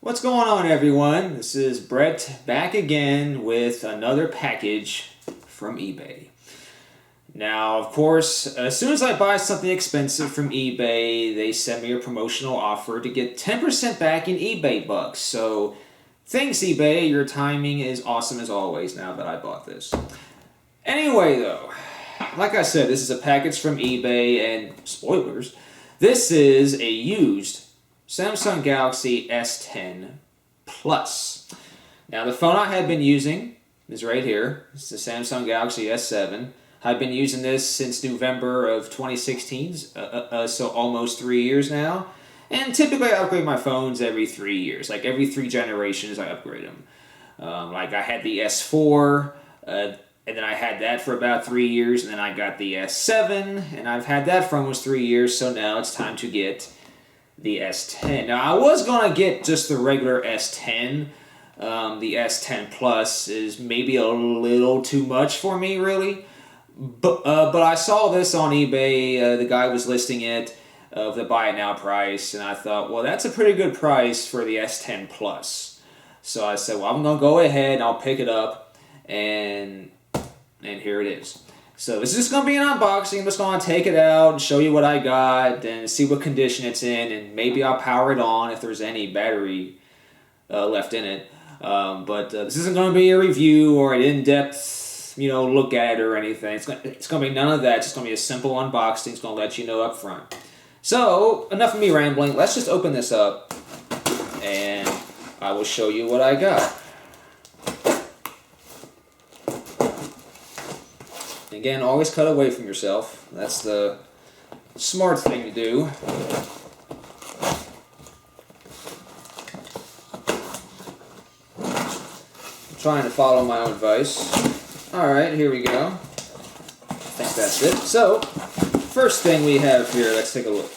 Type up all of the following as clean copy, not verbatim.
What's going on, everyone? This is Brett back again with another package from eBay. Now, of course, as soon as I buy something expensive from eBay, they send me a promotional offer to get 10% back in eBay bucks. So, thanks eBay, your timing is awesome as always now that I bought this. Anyway, though, like I said, this is a package from eBay, and spoilers, this is a used Samsung Galaxy S10 Plus. Now, the phone I have been using is right here. It's the Samsung Galaxy S7. I've been using this since November of 2016, so almost 3 years now. And typically I upgrade my phones every 3 years. Like every 3 generations I upgrade them. Like I had the S4, and then I had that for about 3 years, and then I got the S7, and I've had that for almost 3 years, so now it's time to get the S10. Now, I was going to get just the regular S10. The S10 Plus is maybe a little too much for me, really. But I saw this on eBay. The guy was listing it of the buy it now price, and I thought, well, that's a pretty good price for the S10 Plus. So I said, well, I'm going to go ahead and I'll pick it up, and here it is. So this is just going to be an unboxing. I'm just going to take it out and show you what I got and see what condition it's in, and maybe I'll power it on if there's any battery left in it. But this isn't going to be a review or an in-depth, look at it or anything. It's going to be none of that. It's just going to be a simple unboxing. It's going to let you know up front. So enough of me rambling. Let's just open this up and I will show you what I got. Again, always cut away from yourself. That's the smart thing to do. I'm trying to follow my own advice. Alright, here we go. I think that's it. So, first thing we have here, let's take a look.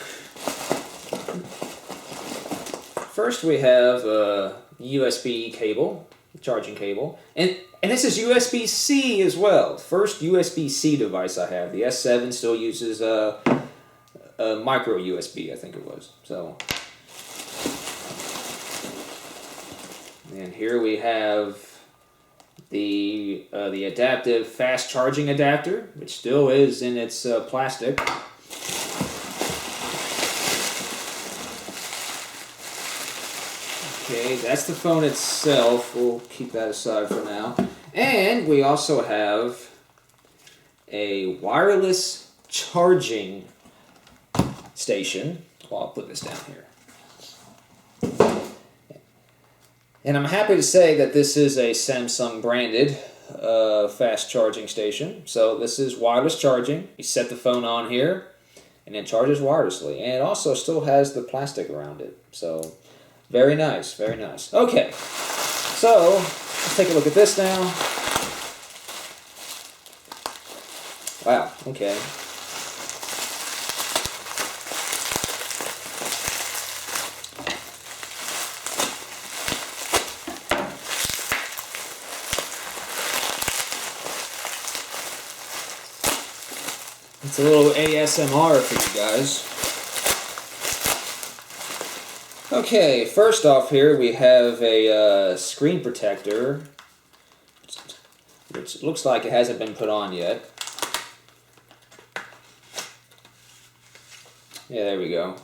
First we have a USB cable, charging cable, and this is USB-C as well. First USB-C device I have. The S7 still uses a micro USB, I think it was. So, and here we have the adaptive fast charging adapter, which still is in its plastic. Okay, that's the phone itself. We'll keep that aside for now. And we also have a wireless charging station. Well, I'll put this down here. And I'm happy to say that this is a Samsung branded fast charging station. So this is wireless charging. You set the phone on here and it charges wirelessly. And it also still has the plastic around it. So very nice, very nice. Okay, so let's take a look at this now. Wow, okay. It's a little ASMR for you guys. Okay, first off here we have a screen protector, which looks like it hasn't been put on yet. Yeah, there we go.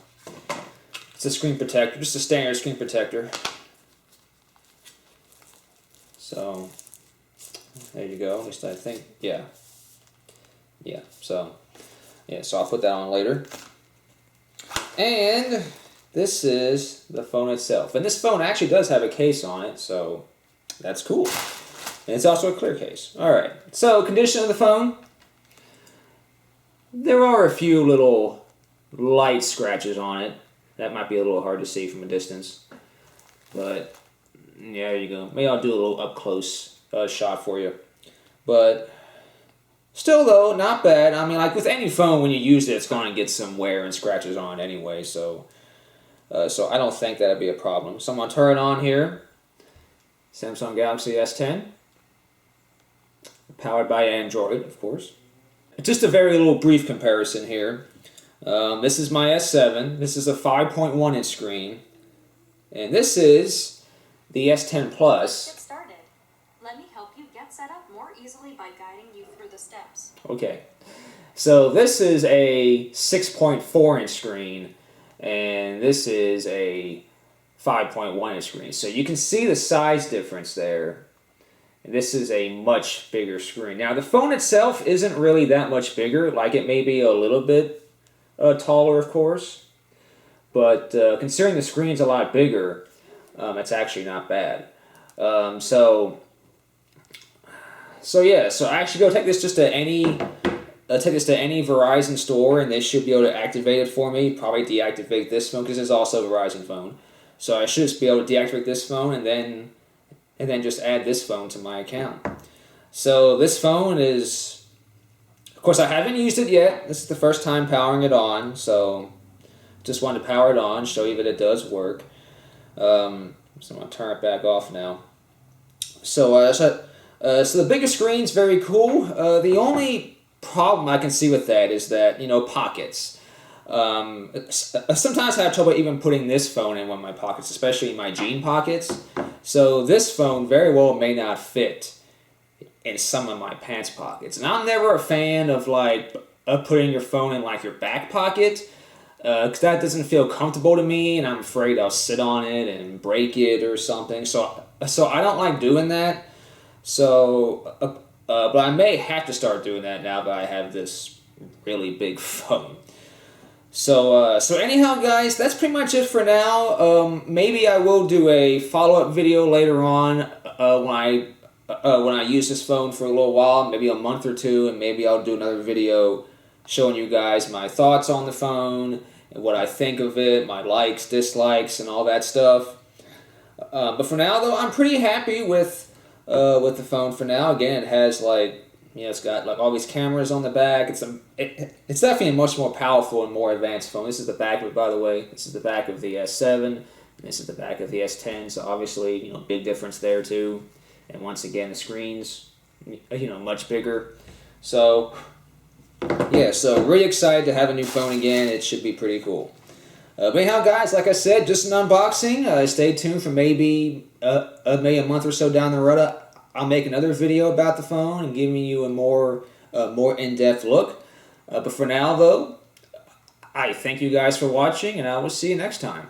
It's a screen protector, just a standard screen protector. So, there you go, at least I think, yeah. Yeah, so I'll put that on later. And this is the phone itself. And this phone actually does have a case on it, so that's cool. And it's also a clear case. Alright, so condition of the phone. There are a few little light scratches on it. That might be a little hard to see from a distance. But, yeah, there you go. Maybe I'll do a little up-close shot for you. But still, though, not bad. I mean, like with any phone, when you use it, it's going to get some wear and scratches on it anyway, so I don't think that'd be a problem. So I'm going to turn it on here. Samsung Galaxy S10. Powered by Android, of course. Just a very little brief comparison here. This is my S7. This is a 5.1 inch screen. And this is the S10 Plus. Get started. Let me help you get set up more easily by guiding you through the steps. Okay. So this is a 6.4 inch screen, and this is a 5.1 inch screen. So you can see the size difference there. And this is a much bigger screen. Now the phone itself isn't really that much bigger. Like, it may be a little bit taller, of course. But considering the screen's a lot bigger, it's actually not bad. So I actually go take this just to any Verizon store, and they should be able to activate it for me. Probably deactivate this phone because it's also a Verizon phone. So I should just be able to deactivate this phone and then just add this phone to my account. So this phone is, of course, I haven't used it yet. This is the first time powering it on, so just wanted to power it on, show you that it does work. So I'm going to turn it back off now. So the bigger screen's very cool. The only problem I can see with that is that, pockets. Sometimes I have trouble even putting this phone in one of my pockets, especially in my jean pockets. So this phone very well may not fit in some of my pants pockets. And I'm never a fan of putting your phone in your back pocket, because that doesn't feel comfortable to me, and I'm afraid I'll sit on it and break it or something. So I don't like doing that. So, but I may have to start doing that now that I have this really big phone. So anyhow, guys, that's pretty much it for now. Maybe I will do a follow-up video later on when I use this phone for a little while, maybe a month or two, and maybe I'll do another video showing you guys my thoughts on the phone and what I think of it, my likes, dislikes, and all that stuff. But for now, though, I'm pretty happy with the phone for now. Again, it has it's got all these cameras on the back. It's definitely a much more powerful and more advanced phone. This is the back of it, by the way. This is the back of the S7. And this is the back of the S10. So obviously, big difference there too. And once again, the screen's much bigger. So yeah, so really excited to have a new phone again. It should be pretty cool. But anyhow, guys, like I said, just an unboxing. Stay tuned for maybe a month or so down the road. I'll make another video about the phone and giving you a more in-depth look. But for now, though, I thank you guys for watching, and I will see you next time.